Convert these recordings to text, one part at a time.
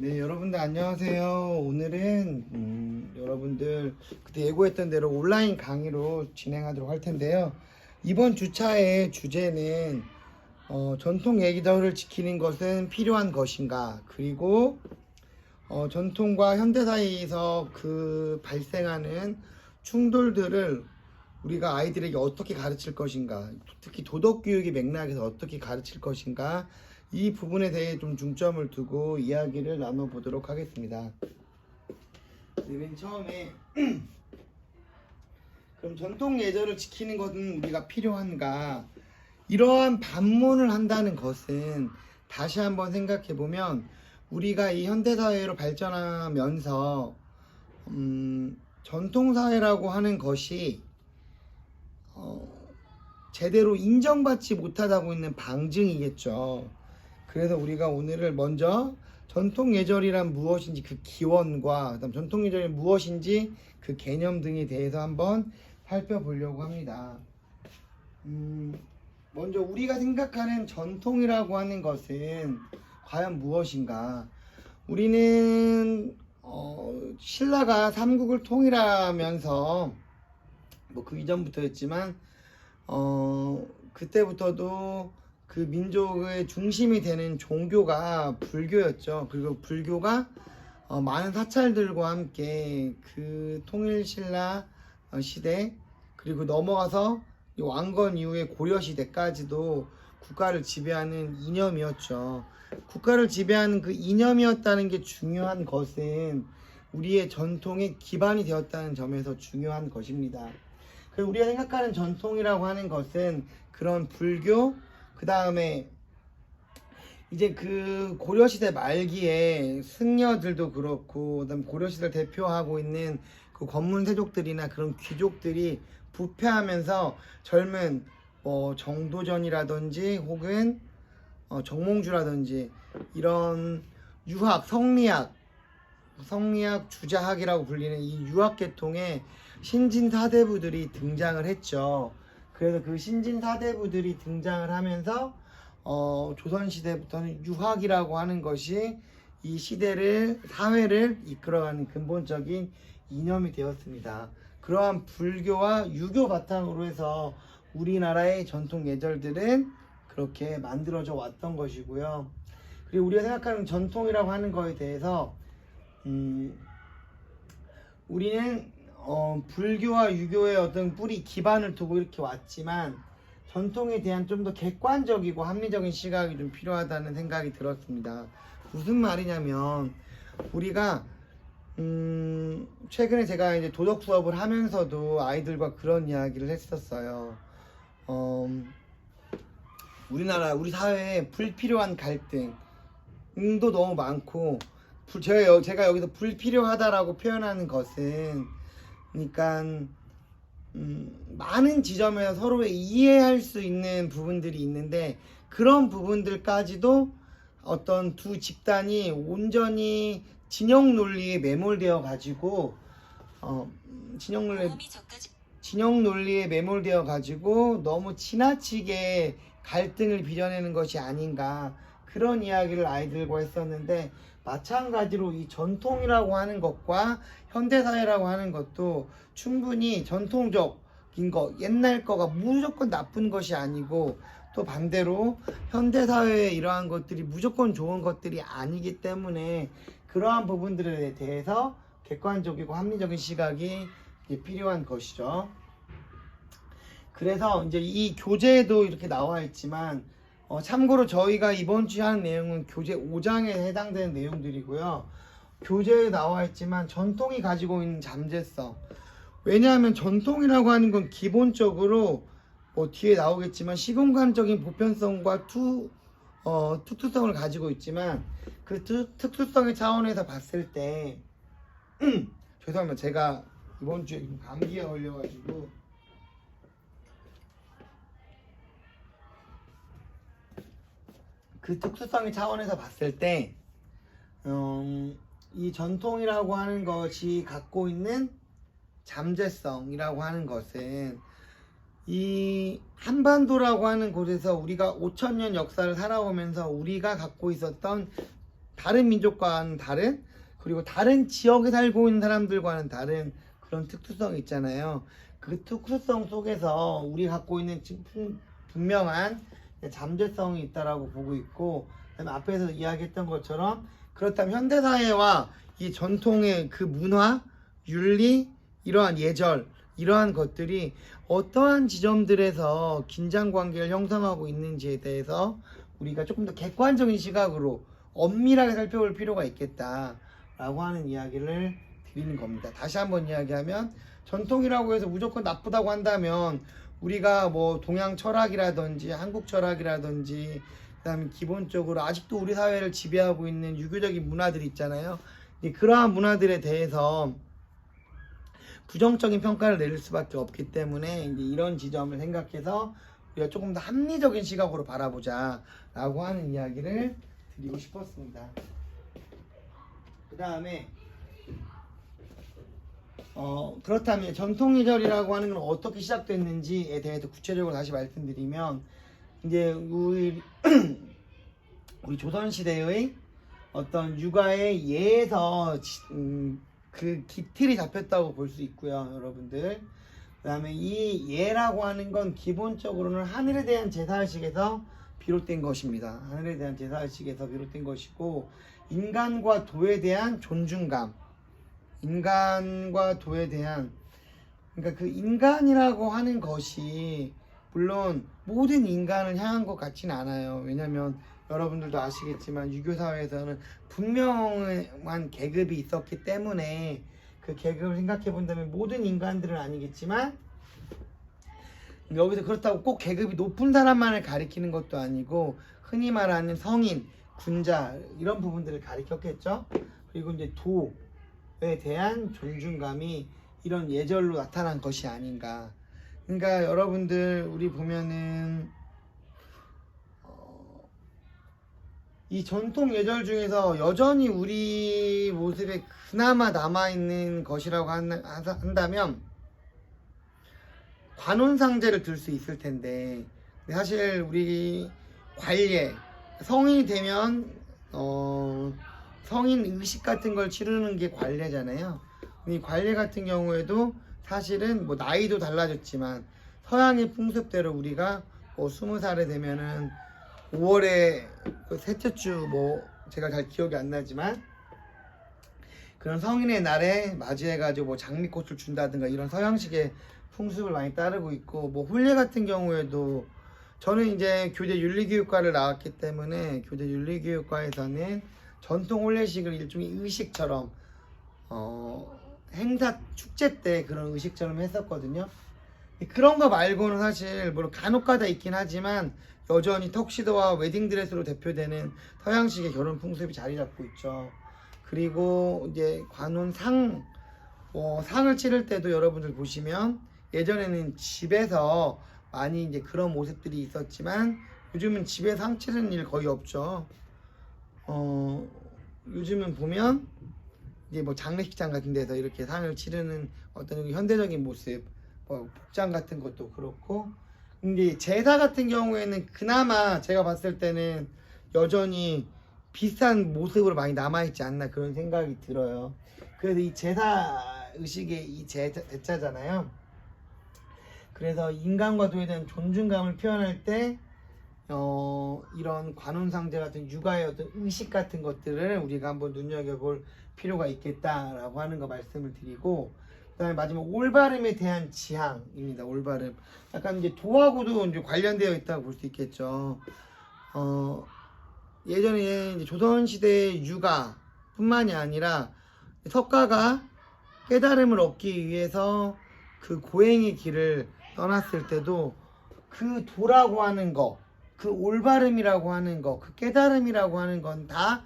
네, 여러분들 안녕하세요. 오늘은 여러분들 그때 예고했던 대로 온라인 강의로 진행하도록 할 텐데요. 이번 주차의 주제는 전통 예절을 지키는 것은 필요한 것인가, 그리고 전통과 현대 사이에서 그 발생하는 충돌들을 우리가 아이들에게 어떻게 가르칠 것인가, 특히 도덕 교육의 맥락에서 어떻게 가르칠 것인가, 이 부분에 대해 좀 중점을 두고 이야기를 나눠보도록 하겠습니다. 네, 맨 처음에 그럼 전통 예절을 지키는 것은 우리가 필요한가? 이러한 반문을 한다는 것은 다시 한번 생각해 보면 우리가 이 현대사회로 발전하면서 전통사회라고 하는 것이 제대로 인정받지 못하고 있는 방증이겠죠. 그래서 우리가 오늘을 먼저 전통 예절이란 무엇인지 그 기원과 그다음 전통 예절이 무엇인지 그 개념 등에 대해서 한번 살펴보려고 합니다. 먼저 우리가 생각하는 전통이라고 하는 것은 과연 무엇인가? 우리는 신라가 삼국을 통일하면서 뭐 그 이전부터였지만 그때부터도 그 민족의 중심이 되는 종교가 불교였죠. 그리고 불교가 많은 사찰들과 함께 그 통일신라 시대, 그리고 넘어가서 왕건 이후의 고려 시대까지도 국가를 지배하는 이념이었죠. 국가를 지배하는 그 이념이었다는 게 중요한 것은 우리의 전통의 기반이 되었다는 점에서 중요한 것입니다. 그리고 우리가 생각하는 전통이라고 하는 것은 그런 불교, 그 다음에 이제 그 고려시대 말기에 승려들도 그렇고, 그다음 고려시대를 대표하고 있는 그 권문세족들이나 그런 귀족들이 부패하면서 젊은 정도전이라든지 혹은 정몽주라든지 이런 유학, 성리학, 주자학이라고 불리는 이 유학계통의 신진사대부들이 등장을 했죠. 그래서 그 신진사대부들이 등장을 하면서 조선시대부터는 유학이라고 하는 것이 이 시대를, 사회를 이끌어가는 근본적인 이념이 되었습니다. 그러한 불교와 유교 바탕으로 해서 우리나라의 전통 예절들은 그렇게 만들어져 왔던 것이고요. 그리고 우리가 생각하는 전통이라고 하는 거에 대해서 우리는 불교와 유교의 어떤 뿌리 기반을 두고 이렇게 왔지만 전통에 대한 좀 더 객관적이고 합리적인 시각이 좀 필요하다는 생각이 들었습니다. 무슨 말이냐면 우리가 최근에 제가 이제 도덕 수업을 하면서도 아이들과 그런 이야기를 했었어요. 우리 사회에 불필요한 갈등도 너무 많고, 제가 여기서 불필요하다라고 표현하는 것은, 그러니까 많은 지점에서 서로의 이해할 수 있는 부분들이 있는데, 그런 부분들까지도 어떤 두 집단이 온전히 진영 논리에 매몰되어 가지고 진영 논리에 매몰되어 가지고 너무 지나치게 갈등을 빚어내는 것이 아닌가, 그런 이야기를 아이들과 했었는데, 마찬가지로 이 전통이라고 하는 것과 현대사회라고 하는 것도 충분히 전통적인 거, 옛날 거가 무조건 나쁜 것이 아니고, 또 반대로 현대사회의 이러한 것들이 무조건 좋은 것들이 아니기 때문에 그러한 부분들에 대해서 객관적이고 합리적인 시각이 필요한 것이죠. 그래서 이제 이 교재에도 이렇게 나와 있지만, 참고로 저희가 이번 주에 하는 내용은 교재 5장에 해당되는 내용들이고요. 교재에 나와 있지만 전통이 가지고 있는 잠재성, 왜냐하면 전통이라고 하는 건 기본적으로 뒤에 나오겠지만 시공간적인 보편성과 특수성을 가지고 있지만, 그 특수성의 차원에서 봤을 때 죄송합니다. 제가 이번 주에 감기에 걸려가지고 그 특수성의 차원에서 봤을 때 이 전통이라고 하는 것이 갖고 있는 잠재성이라고 하는 것은, 이 한반도라고 하는 곳에서 우리가 5,000년 역사를 살아오면서 우리가 갖고 있었던 다른 민족과는 다른, 그리고 다른 지역에 살고 있는 사람들과는 다른 그런 특수성이 있잖아요. 그 특수성 속에서 우리가 갖고 있는 분명한 잠재성이 있다라고 보고 있고, 그다음에 앞에서 이야기했던 것처럼 그렇다면 현대사회와 이 전통의 그 문화, 윤리, 이러한 예절, 이러한 것들이 어떠한 지점들에서 긴장 관계를 형성하고 있는지에 대해서 우리가 조금 더 객관적인 시각으로 엄밀하게 살펴볼 필요가 있겠다라고 하는 이야기를 드리는 겁니다. 다시 한번 이야기하면 전통이라고 해서 무조건 나쁘다고 한다면 우리가 뭐 동양 철학이라든지 한국 철학이라든지 그다음에 기본적으로 아직도 우리 사회를 지배하고 있는 유교적인 문화들이 있잖아요. 그러한 문화들에 대해서 부정적인 평가를 내릴 수밖에 없기 때문에 이제 이런 지점을 생각해서 우리가 조금 더 합리적인 시각으로 바라보자 라고 하는 이야기를 드리고 싶었습니다. 그 다음에 그렇다면 전통예절이라고 하는 건 어떻게 시작됐는지에 대해서 구체적으로 다시 말씀드리면, 이제 우리 조선시대의 어떤 육아의 예에서 그 기틀이 잡혔다고 볼 수 있고요, 여러분들. 그 다음에 이 예라고 하는 건 기본적으로는 하늘에 대한 제사의식에서 비롯된 것입니다. 하늘에 대한 제사의식에서 비롯된 것이고, 인간과 도에 대한 존중감, 인간과 도에 대한, 그러니까 그 인간이라고 하는 것이 물론 모든 인간을 향한 것 같지는 않아요. 왜냐면 여러분들도 아시겠지만 유교 사회에서는 분명한 계급이 있었기 때문에 그 계급을 생각해 본다면 모든 인간들은 아니겠지만, 여기서 그렇다고 꼭 계급이 높은 사람만을 가리키는 것도 아니고 흔히 말하는 성인, 군자 이런 부분들을 가리켰겠죠. 그리고 이제 도에 대한 존중감이 이런 예절로 나타난 것이 아닌가. 그러니까 여러분들 우리 보면은 이 전통 예절 중에서 여전히 우리 모습에 그나마 남아있는 것이라고 한다면 관혼상제를 들 수 있을 텐데, 사실 우리 관례, 성인이 되면 성인 의식 같은 걸 치르는 게 관례잖아요. 이 관례 같은 경우에도 사실은 뭐 나이도 달라졌지만 서양의 풍습대로 우리가 뭐 20살이 되면은 5월에 그 셋째 주 뭐 제가 잘 기억이 안 나지만 그런 성인의 날에 맞이해가지고 뭐 장미꽃을 준다든가 이런 서양식의 풍습을 많이 따르고 있고, 뭐 혼례 같은 경우에도 저는 이제 교대 윤리교육과를 나왔기 때문에 교대 윤리교육과에서는 전통 혼례식을 일종의 의식처럼 행사 축제 때 그런 의식처럼 했었거든요. 그런 거 말고는 사실 물론 간혹가다 있긴 하지만 여전히 턱시도와 웨딩드레스로 대표되는 서양식의 결혼 풍습이 자리 잡고 있죠. 그리고 이제 관혼상 상을 치를 때도 여러분들 보시면 예전에는 집에서 많이 이제 그런 모습들이 있었지만 요즘은 집에서 상 치르는 일 거의 없죠. 요즘은 보면 이제 뭐 장례식장 같은 데서 이렇게 상을 치르는 어떤 현대적인 모습, 복장 같은 것도 그렇고, 근데 제사 같은 경우에는 그나마 제가 봤을 때는 여전히 비슷한 모습으로 많이 남아있지 않나 그런 생각이 들어요. 그래서 이 제사 의식의 이 제자잖아요. 그래서 인간과 도에 대한 존중감을 표현할 때 이런 관혼상제 같은 육아의 어떤 의식 같은 것들을 우리가 한번 눈여겨볼 필요가 있겠다라고 하는 거 말씀을 드리고, 그다음에 마지막 올바름에 대한 지향입니다. 올바름. 약간 이제 도하고도 이제 관련되어 있다고 볼 수 있겠죠. 예전에 이제 조선시대의 육아뿐만이 아니라 석가가 깨달음을 얻기 위해서 그 고행의 길을 떠났을 때도 그 도라고 하는 거, 그 올바름이라고 하는 거, 그 깨달음이라고 하는 건 다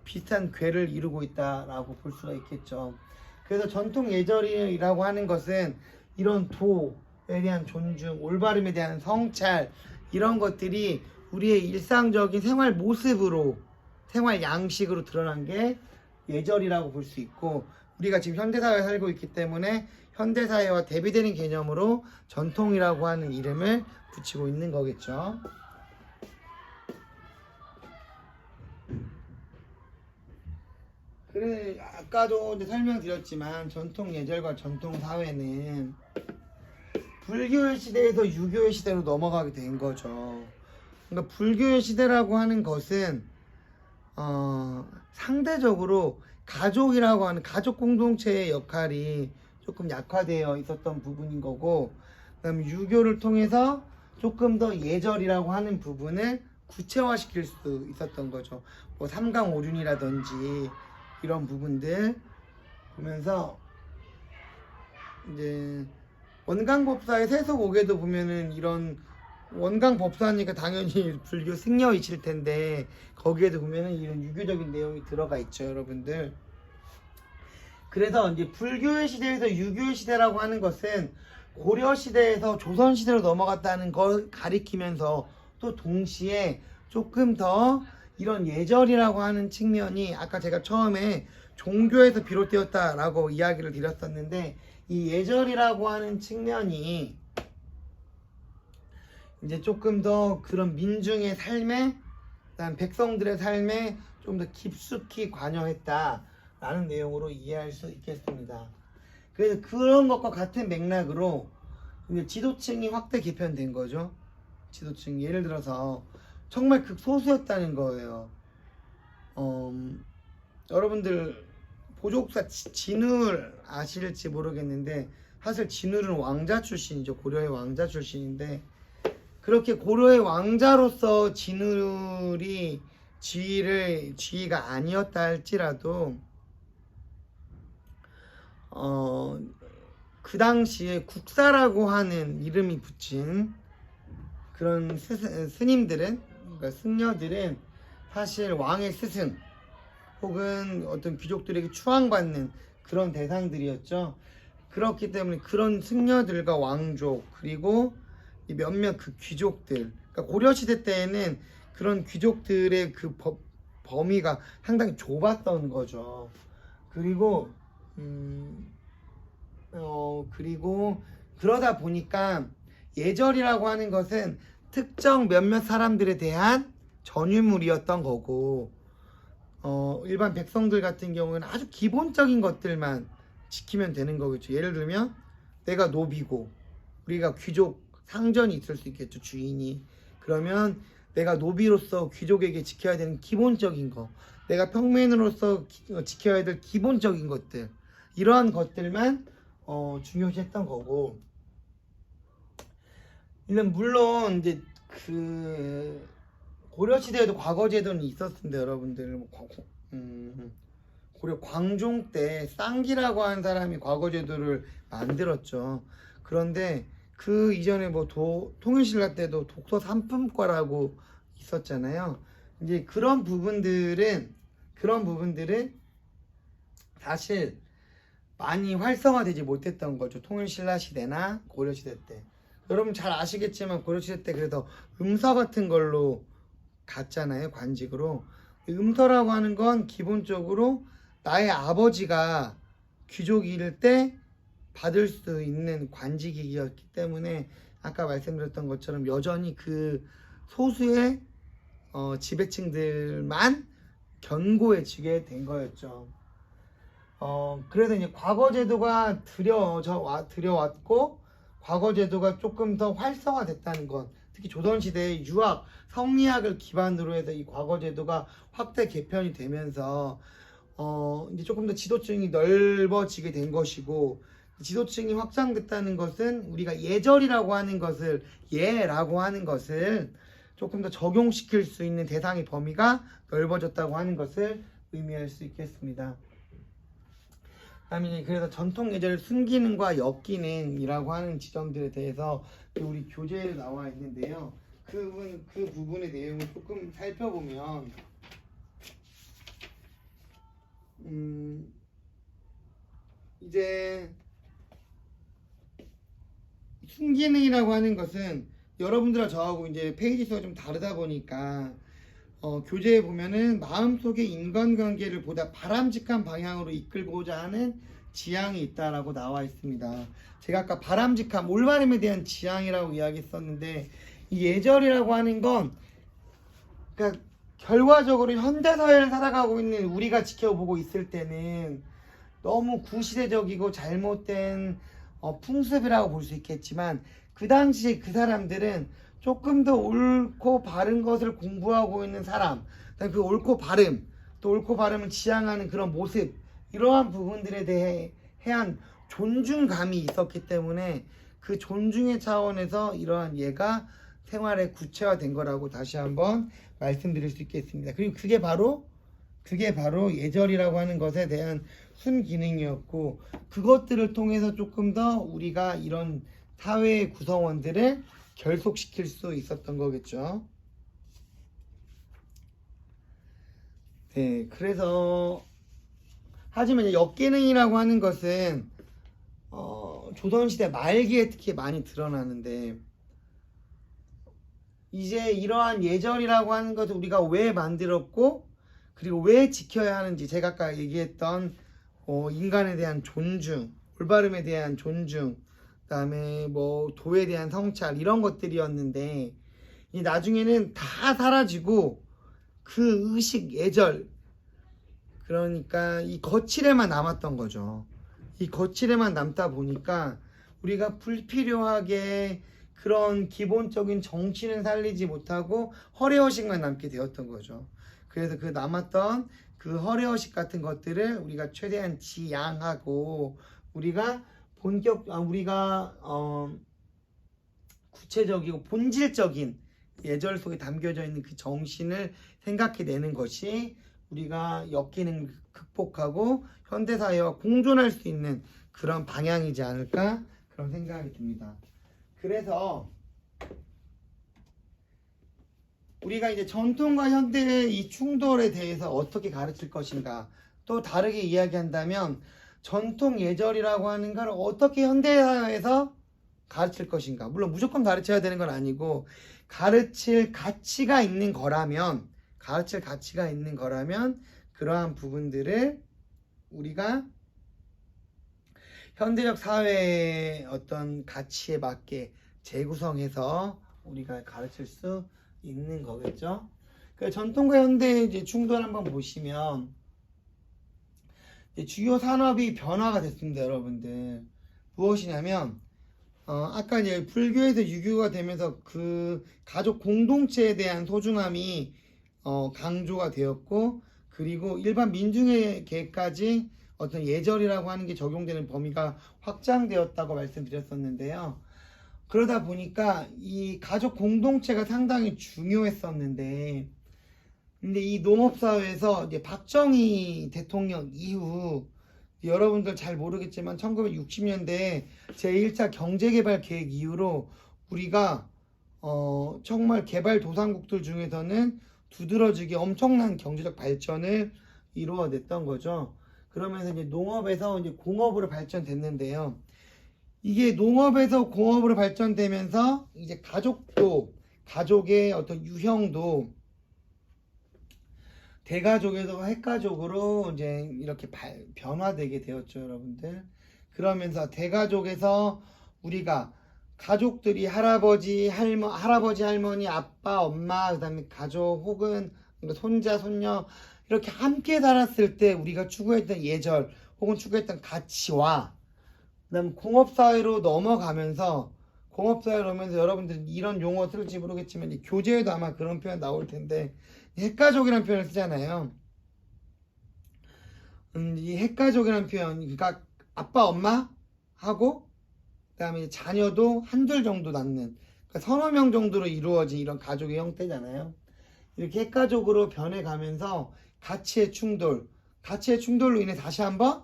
비슷한 궤를 이루고 있다라고 볼 수가 있겠죠. 그래서 전통 예절이라고 하는 것은 이런 도에 대한 존중, 올바름에 대한 성찰, 이런 것들이 우리의 일상적인 생활 모습으로, 생활 양식으로 드러난 게 예절이라고 볼 수 있고, 우리가 지금 현대사회에 살고 있기 때문에 현대사회와 대비되는 개념으로 전통이라고 하는 이름을 붙이고 있는 거겠죠. 그래 아까도 이제 설명드렸지만 전통 예절과 전통 사회는 불교의 시대에서 유교의 시대로 넘어가게 된 거죠. 그러니까 불교의 시대라고 하는 것은 상대적으로 가족이라고 하는 가족 공동체의 역할이 조금 약화되어 있었던 부분인 거고, 그다음에 유교를 통해서 조금 더 예절이라고 하는 부분을 구체화시킬 수 있었던 거죠. 뭐 삼강오륜이라든지 이런 부분들 보면서 이제 원광법사의 세속오계도 보면은 이런 원광법사니까 당연히 불교 승려이실 텐데 거기에도 보면은 이런 유교적인 내용이 들어가 있죠, 여러분들. 그래서 이제 불교의 시대에서 유교의 시대라고 하는 것은 고려 시대에서 조선 시대로 넘어갔다는 걸 가리키면서 또 동시에 조금 더 이런 예절이라고 하는 측면이 아까 제가 처음에 종교에서 비롯되었다라고 이야기를 드렸었는데, 이 예절이라고 하는 측면이 이제 조금 더 그런 민중의 삶에, 그다음 백성들의 삶에 좀 더 깊숙이 관여했다라는 내용으로 이해할 수 있겠습니다. 그래서 그런 것과 같은 맥락으로 이제 지도층이 확대 개편된 거죠. 지도층 예를 들어서 정말 극소수였다는 거예요. 여러분들 보족사 진울 아실지 모르겠는데 사실 진울은 왕자 출신이죠. 고려의 왕자 출신인데 그렇게 고려의 왕자로서 진울이 지위가 아니었다 할지라도 그 당시에 국사라고 하는 이름이 붙인 그런 스님들은, 그러니까 승려들은 사실 왕의 스승 혹은 어떤 귀족들에게 추앙받는 그런 대상들이었죠. 그렇기 때문에 그런 승려들과 왕족 그리고 몇몇 그 귀족들, 그러니까 고려시대 때에는 그런 귀족들의 그 범위가 상당히 좁았던 거죠. 그리고 그리고 그러다 보니까 예절이라고 하는 것은 특정 몇몇 사람들에 대한 전유물이었던 거고, 일반 백성들 같은 경우는 아주 기본적인 것들만 지키면 되는 거겠죠. 예를 들면 내가 노비고 우리가 귀족 상전이 있을 수 있겠죠, 주인이. 그러면 내가 노비로서 귀족에게 지켜야 되는 기본적인 거, 내가 평민으로서 지켜야 될 기본적인 것들, 이러한 것들만 중요시했던 거고, 물론 이제 그 고려 시대에도 과거 제도는 있었는데 여러분들 고려 광종 때 쌍기라고 하는 사람이 과거 제도를 만들었죠. 그런데 그 이전에 뭐 통일신라 때도 독서 삼품과라고 있었잖아요. 이제 그런 부분들은 사실 많이 활성화되지 못했던 거죠. 통일신라 시대나 고려 시대 때. 여러분 잘 아시겠지만 고려 시대 때 그래도 음서 같은 걸로 갔잖아요, 관직으로. 음서라고 하는 건 기본적으로 나의 아버지가 귀족일 때 받을 수 있는 관직이었기 때문에 아까 말씀드렸던 것처럼 여전히 그 소수의 지배층들만 견고해지게 된 거였죠. 그래서 이제 과거 제도가 들여왔고 과거 제도가 조금 더 활성화됐다는 것, 특히 조선시대의 유학, 성리학을 기반으로 해서 이 과거 제도가 확대 개편이 되면서 이제 조금 더 지도층이 넓어지게 된 것이고, 지도층이 확장됐다는 것은 우리가 예절이라고 하는 것을, 예라고 하는 것을 조금 더 적용시킬 수 있는 대상의 범위가 넓어졌다고 하는 것을 의미할 수 있겠습니다. 다음에 그래서 전통 예절을 숨기는과 엮이는이라고 하는 지점들에 대해서 우리 교재에 나와 있는데요. 그 부분의 내용을 조금 살펴보면 이제 숨기능이라고 하는 것은 여러분들과 저하고 이제 페이지 수가 좀 다르다 보니까 교재에 보면은 마음속의 인간관계를 보다 바람직한 방향으로 이끌고자 하는 지향이 있다라고 나와 있습니다. 제가 아까 바람직함, 올바름에 대한 지향이라고 이야기했었는데, 이 예절이라고 하는 건 그러니까 결과적으로 현대사회를 살아가고 있는 우리가 지켜보고 있을 때는 너무 구시대적이고 잘못된 풍습이라고 볼 수 있겠지만, 그 당시에 그 사람들은 조금 더 옳고 바른 것을 공부하고 있는 사람, 그 옳고 바름, 또 옳고 바름을 지향하는 그런 모습, 이러한 부분들에 대한 존중감이 있었기 때문에 그 존중의 차원에서 이러한 예가 생활에 구체화된 거라고 다시 한번 말씀드릴 수 있겠습니다. 그리고 그게 바로 예절이라고 하는 것에 대한 순기능이었고, 그것들을 통해서 조금 더 우리가 이런 사회의 구성원들을 결속시킬 수 있었던 거겠죠. 네, 그래서 하지만 이제 역기능이라고 하는 것은 조선시대 말기에 특히 많이 드러나는데, 이제 이러한 예절이라고 하는 것을 우리가 왜 만들었고, 그리고 왜 지켜야 하는지, 제가 아까 얘기했던 인간에 대한 존중, 올바름에 대한 존중, 그다음에 뭐 도에 대한 성찰, 이런 것들이었는데, 이 나중에는 다 사라지고 그 의식, 예절, 그러니까 이 거칠에만 남았던 거죠. 이 거칠에만 남다 보니까 우리가 불필요하게 그런 기본적인 정신을 살리지 못하고 허례허식만 남게 되었던 거죠. 그래서 그 남았던 그 허례허식 같은 것들을 우리가 최대한 지양하고, 우리가 구체적이고 본질적인 예절 속에 담겨져 있는 그 정신을 생각해내는 것이 우리가 역기능을 극복하고 현대사회와 공존할 수 있는 그런 방향이지 않을까, 그런 생각이 듭니다. 그래서 우리가 이제 전통과 현대의 이 충돌에 대해서 어떻게 가르칠 것인가, 또 다르게 이야기한다면 전통 예절이라고 하는 걸 어떻게 현대사회에서 가르칠 것인가. 물론 무조건 가르쳐야 되는 건 아니고, 가르칠 가치가 있는 거라면 그러한 부분들을 우리가 현대적 사회의 어떤 가치에 맞게 재구성해서 우리가 가르칠 수 있는 거겠죠. 그 전통과 현대의 이제 충돌 한번 보시면, 이제 주요 산업이 변화가 됐습니다, 여러분들. 무엇이냐면 아까 이제 불교에서 유교가 되면서 그 가족 공동체에 대한 소중함이 강조가 되었고, 그리고 일반 민중에게까지 어떤 예절이라고 하는 게 적용되는 범위가 확장되었다고 말씀드렸었는데요. 그러다 보니까 이 가족 공동체가 상당히 중요했었는데, 근데 이 농업사회에서 이제 박정희 대통령 이후, 여러분들 잘 모르겠지만 1960년대 제1차 경제개발계획 이후로 우리가 정말 개발도상국들 중에서는 두드러지게 엄청난 경제적 발전을 이루어냈던 거죠. 그러면서 이제 농업에서 이제 공업으로 발전됐는데요. 이게 농업에서 공업으로 발전되면서 이제 가족의 어떤 유형도 대가족에서 핵가족으로 이제 이렇게 변화되게 되었죠, 여러분들. 그러면서 대가족에서 우리가 가족들이 할아버지, 할머니, 아빠, 엄마, 그다음에 가족 혹은 손자, 손녀 이렇게 함께 살았을 때 우리가 추구했던 예절 혹은 추구했던 가치와, 그다음 공업사회로 넘어가면서 여러분들은 이런 용어 쓸지 모르겠지만 교재에도 아마 그런 표현 나올 텐데, 핵가족이라는 표현을 쓰잖아요. 이 핵가족이라는 표현, 그러니까 아빠, 엄마 하고 그다음에 자녀도 한둘 정도 낳는, 그러니까 서너 명 정도로 이루어진 이런 가족의 형태잖아요. 이렇게 핵가족으로 변해가면서 가치의 충돌로 인해 다시 한번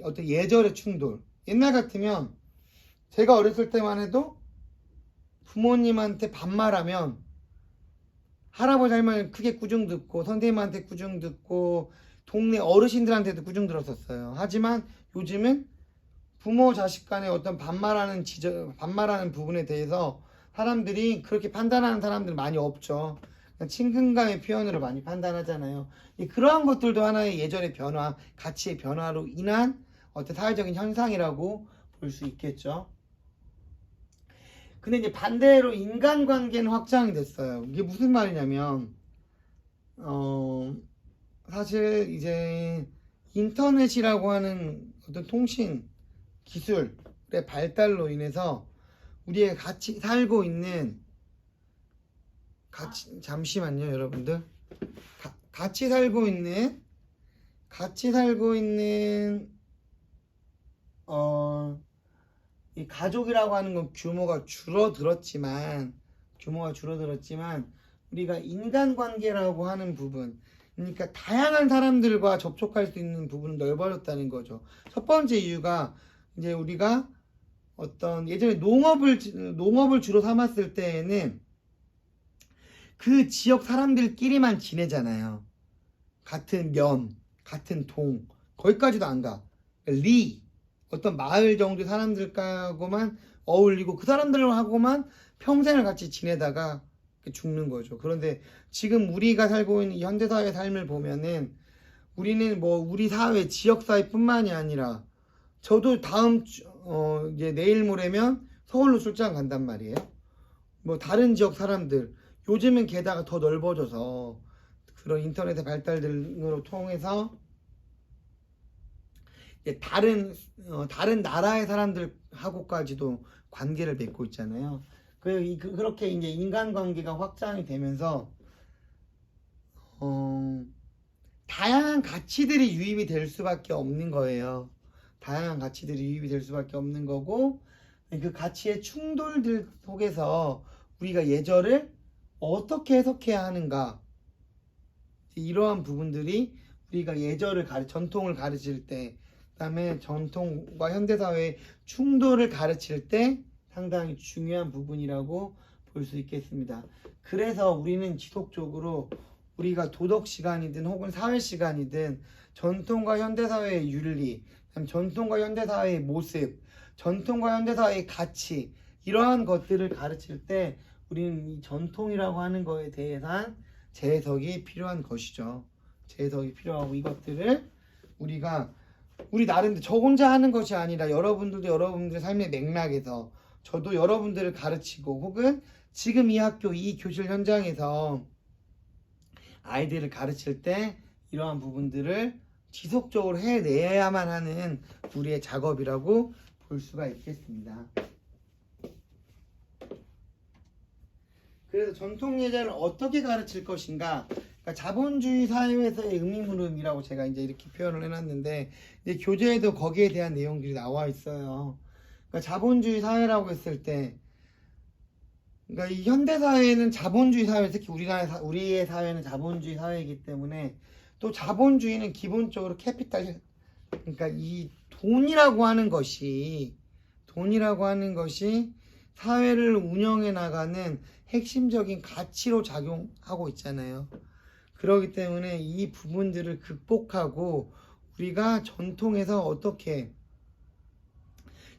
어떤 예절의 충돌. 옛날 같으면 제가 어렸을 때만 해도 부모님한테 반말하면 할아버지 할머니 크게 꾸중 듣고, 선생님한테 꾸중 듣고, 동네 어르신들한테도 꾸중 들었었어요. 하지만 요즘은 부모 자식 간의 어떤 반말하는 부분에 대해서 사람들이 그렇게 판단하는 사람들 많이 없죠. 친근감의 표현으로 많이 판단하잖아요. 그러한 것들도 하나의 예절의 변화, 가치의 변화로 인한 어떤 사회적인 현상이라고 볼 수 있겠죠. 근데 이제 반대로 인간관계는 확장이 됐어요. 이게 무슨 말이냐면, 사실 이제 인터넷이라고 하는 어떤 통신 기술의 발달로 인해서 우리가 같이 살고 있는 잠시만요, 여러분들. 같이 살고 있는 이 가족이라고 하는 건 규모가 줄어들었지만 우리가 인간관계라고 하는 부분, 그러니까 다양한 사람들과 접촉할 수 있는 부분은 넓어졌다는 거죠. 첫 번째 이유가 이제 우리가 어떤 예전에 농업을 주로 삼았을 때에는 그 지역 사람들끼리만 지내잖아요. 같은 면, 같은 동, 거기까지도 안 가. 어떤 마을 정도 사람들하고만 어울리고 그 사람들하고만 평생을 같이 지내다가 죽는 거죠. 그런데 지금 우리가 살고 있는 이 현대사회의 삶을 보면은 우리는 뭐 우리 사회, 지역사회뿐만이 아니라 저도 이제 내일 모레면 서울로 출장 간단 말이에요. 뭐 다른 지역 사람들, 요즘은 게다가 더 넓어져서 그런 인터넷의 발달 등으로 통해서 다른 나라의 사람들하고까지도 관계를 맺고 있잖아요. 그렇게 이제 인간관계가 확장이 되면서 다양한 가치들이 유입이 될 수밖에 없는 거예요. 다양한 가치들이 유입이 될 수밖에 없는 거고, 그 가치의 충돌들 속에서 우리가 예절을 어떻게 해석해야 하는가, 이러한 부분들이 우리가 전통을 가르칠 때, 그다음에 전통과 현대사회의 충돌을 가르칠 때 상당히 중요한 부분이라고 볼 수 있겠습니다. 그래서 우리는 지속적으로 우리가 도덕 시간이든 혹은 사회 시간이든 전통과 현대사회의 윤리, 전통과 현대사회의 모습, 전통과 현대사회의 가치, 이러한 것들을 가르칠 때 우리는 이 전통이라고 하는 거에 대해서 재해석이 필요한 것이죠. 재해석이 필요하고, 이것들을 우리 나름대로 저 혼자 하는 것이 아니라 여러분들도 여러분들의 삶의 맥락에서, 저도 여러분들을 가르치고 혹은 지금 이 학교 이 교실 현장에서 아이들을 가르칠 때 이러한 부분들을 지속적으로 해내야만 하는 우리의 작업이라고 볼 수가 있겠습니다. 그래서 전통 예절을 어떻게 가르칠 것인가, 그러니까 자본주의 사회에서의 의미물음이라고 제가 이제 이렇게 표현을 해놨는데, 이제 교재에도 거기에 대한 내용들이 나와 있어요. 그러니까 자본주의 사회라고 했을 때, 그러니까 이 현대 사회는 자본주의 사회, 특히 우리의 사회는 자본주의 사회이기 때문에, 또 자본주의는 기본적으로 그러니까 이 돈이라고 하는 것이 사회를 운영해 나가는 핵심적인 가치로 작용하고 있잖아요. 그렇기 때문에 이 부분들을 극복하고 우리가 전통에서 어떻게,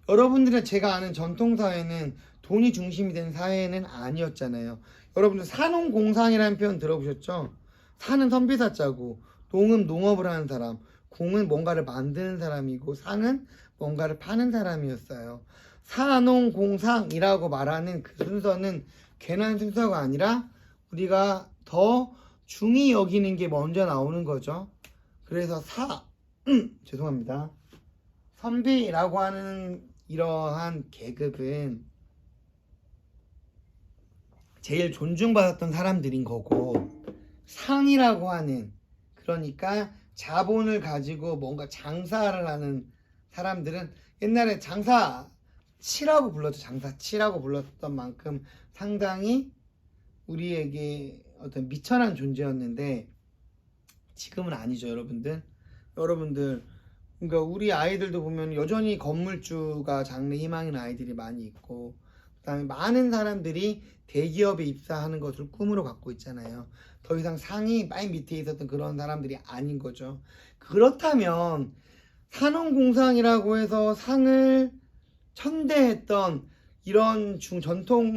여러분들은 제가 아는 전통사회는 돈이 중심이 된 사회는 아니었잖아요. 여러분들 산업공상이라는 표현 들어보셨죠? 산은 선비사자고, 농은 농업을 하는 사람, 공은 뭔가를 만드는 사람이고, 상은 뭔가를 파는 사람이었어요. 산업공상이라고 말하는 그 순서는 괜한 순서가 아니라 우리가 더 중히 여기는 게 먼저 나오는 거죠. 그래서 죄송합니다. 선비라고 하는 이러한 계급은 제일 존중받았던 사람들인 거고, 상이라고 하는, 그러니까 자본을 가지고 뭔가 장사를 하는 사람들은 옛날에 장사치라고 불렀죠. 장사치라고 불렀던 만큼 상당히 우리에게 어떤 미천한 존재였는데 지금은 아니죠, 여러분들. 그러니까 우리 아이들도 보면 여전히 건물주가 장래 희망인 아이들이 많이 있고, 그다음에 많은 사람들이 대기업에 입사하는 것을 꿈으로 갖고 있잖아요. 더 이상 상이 맨 밑에 있었던 그런 사람들이 아닌 거죠. 그렇다면 산업공상이라고 해서 상을 천대했던 이런 전통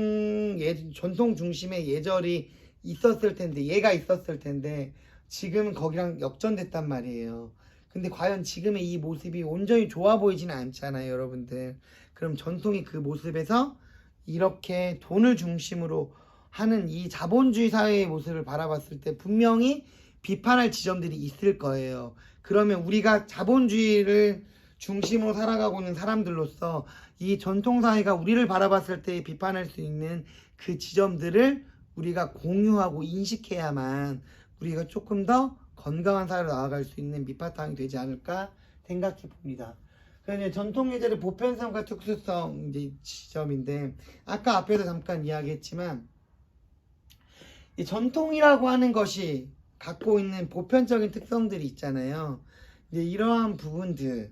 중심의 예절이 있었을 텐데 지금은 거기랑 역전됐단 말이에요. 근데 과연 지금의 이 모습이 온전히 좋아 보이지는 않잖아요, 여러분들. 그럼 전통의 그 모습에서 이렇게 돈을 중심으로 하는 이 자본주의 사회의 모습을 바라봤을 때 분명히 비판할 지점들이 있을 거예요. 그러면 우리가 자본주의를 중심으로 살아가고 있는 사람들로서 이 전통사회가 우리를 바라봤을 때 비판할 수 있는 그 지점들을 우리가 공유하고 인식해야만 우리가 조금 더 건강한 사회로 나아갈 수 있는 밑바탕이 되지 않을까 생각해 봅니다. 그러니까 전통 예절의 보편성과 특수성 이제 지점인데, 아까 앞에서 잠깐 이야기했지만 이 전통이라고 하는 것이 갖고 있는 보편적인 특성들이 있잖아요. 이제 이러한 부분들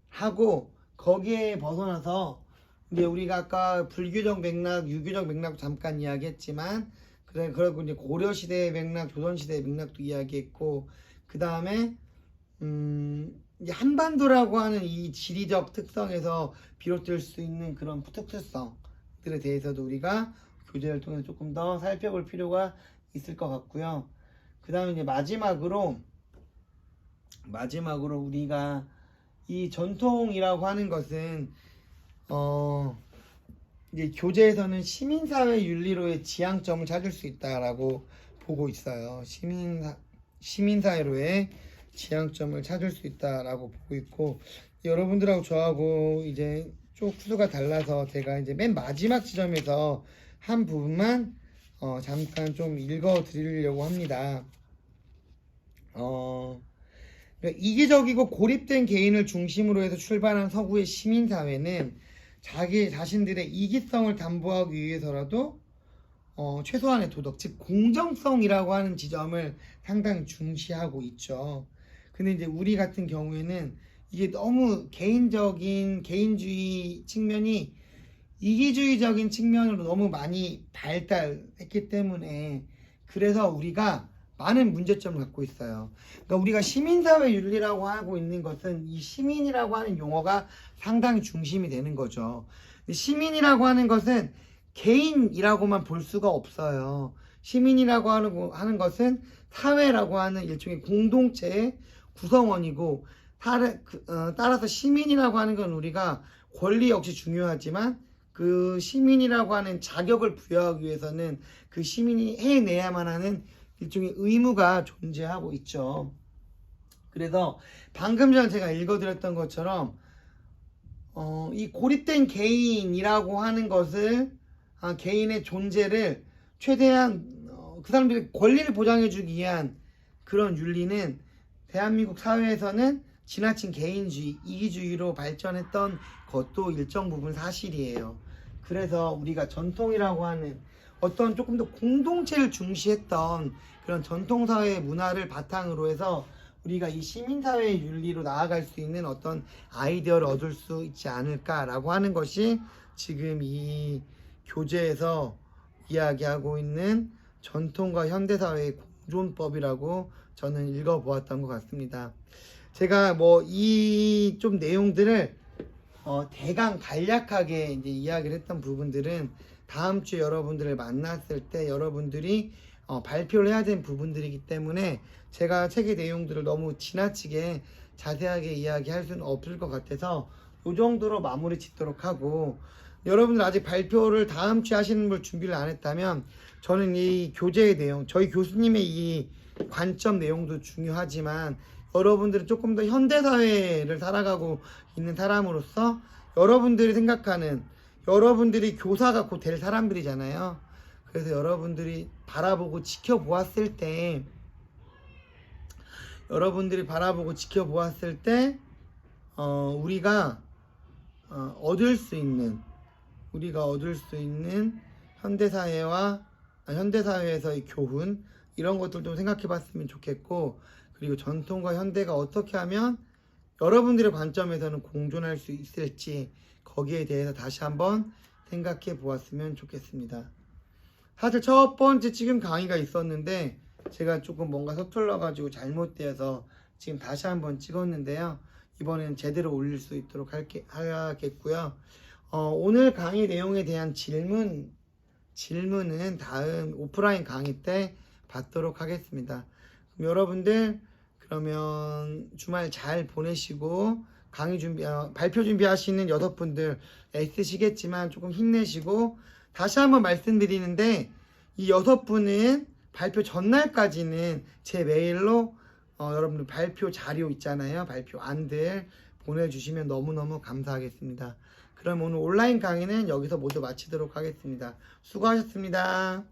하고 거기에 벗어나서 이제 우리가 아까 불교적 맥락, 유교적 맥락 잠깐 이야기했지만, 그리고 이제 고려 시대의 맥락, 조선 시대의 맥락도 이야기했고, 그 다음에 이제 한반도라고 하는 이 지리적 특성에서 비롯될 수 있는 그런 특수성들에 대해서도 우리가 교재를 통해서 조금 더 살펴볼 필요가 있을 것 같고요. 그 다음에 이제 마지막으로 우리가 이 전통이라고 하는 것은 이제 교재에서는 시민사회 윤리로의 지향점을 찾을 수 있다라고 보고 있어요. 시민사회로의 지향점을 찾을 수 있다라고 보고 있고, 여러분들하고 저하고 이제 쪽수가 달라서 제가 이제 맨 마지막 지점에서 한 부분만 잠깐 좀 읽어 드리려고 합니다. 이기적이고 고립된 개인을 중심으로 해서 출발한 서구의 시민사회는 자기 자신들의 이기성을 담보하기 위해서라도 최소한의 도덕, 즉 공정성이라고 하는 지점을 상당히 중시하고 있죠. 근데 이제 우리 같은 경우에는 이게 너무 개인주의 측면이 이기주의적인 측면으로 너무 많이 발달했기 때문에, 그래서 우리가 많은 문제점을 갖고 있어요. 그러니까 우리가 시민사회 윤리라고 하고 있는 것은 이 시민이라고 하는 용어가 상당히 중심이 되는 거죠. 시민이라고 하는 것은 개인이라고만 볼 수가 없어요. 시민이라고 하는 것은 사회라고 하는 일종의 공동체의 구성원이고, 따라서 시민이라고 하는 건 우리가 권리 역시 중요하지만 그 시민이라고 하는 자격을 부여하기 위해서는 그 시민이 해내야만 하는 일종의 의무가 존재하고 있죠. 그래서 방금 전 제가 읽어드렸던 것처럼 이 고립된 개인이라고 하는 것을, 개인의 존재를 최대한 그 사람들의 권리를 보장해주기 위한 그런 윤리는 대한민국 사회에서는 지나친 개인주의, 이기주의로 발전했던 것도 일정 부분 사실이에요. 그래서 우리가 전통이라고 하는 어떤 조금 더 공동체를 중시했던 그런 전통사회의 문화를 바탕으로 해서 우리가 이 시민사회의 윤리로 나아갈 수 있는 어떤 아이디어를 얻을 수 있지 않을까라고 하는 것이 지금 이 교재에서 이야기하고 있는 전통과 현대사회의 공존법이라고 저는 읽어보았던 것 같습니다. 제가 이 좀 내용들을 대강 간략하게 이제 이야기를 했던 부분들은 다음 주에 여러분들을 만났을 때 여러분들이 발표를 해야 되는 부분들이기 때문에 제가 책의 내용들을 너무 지나치게 자세하게 이야기할 수는 없을 것 같아서 이 정도로 마무리 짓도록 하고, 여러분들 아직 발표를 다음 주에 하시는 걸 준비를 안 했다면 저는 이 교재의 내용, 저희 교수님의 이 관점 내용도 중요하지만 여러분들은 조금 더 현대사회를 살아가고 있는 사람으로서 여러분들이 생각하는, 여러분들이 교사가 곧 될 사람들이잖아요. 그래서 여러분들이 바라보고 지켜보았을 때 우리가 얻을 수 있는 현대사회에서의 교훈, 이런 것들 좀 생각해 봤으면 좋겠고, 그리고 전통과 현대가 어떻게 하면 여러분들의 관점에서는 공존할 수 있을지 거기에 대해서 다시 한번 생각해 보았으면 좋겠습니다. 사실 첫 번째 지금 강의가 있었는데 제가 조금 뭔가 서툴러 가지고 잘못되어서 지금 다시 한번 찍었는데요. 이번에는 제대로 올릴 수 있도록 하겠고요. 오늘 강의 내용에 대한 질문은 다음 오프라인 강의 때 받도록 하겠습니다. 그럼 여러분들 그러면 주말 잘 보내시고, 발표 준비하시는 6분들 애쓰시겠지만 조금 힘내시고, 다시 한번 말씀드리는데 이 6분은 발표 전날까지는 제 메일로 여러분들 발표 자료 있잖아요. 발표 안들 보내주시면 너무너무 감사하겠습니다. 그럼 오늘 온라인 강의는 여기서 모두 마치도록 하겠습니다. 수고하셨습니다.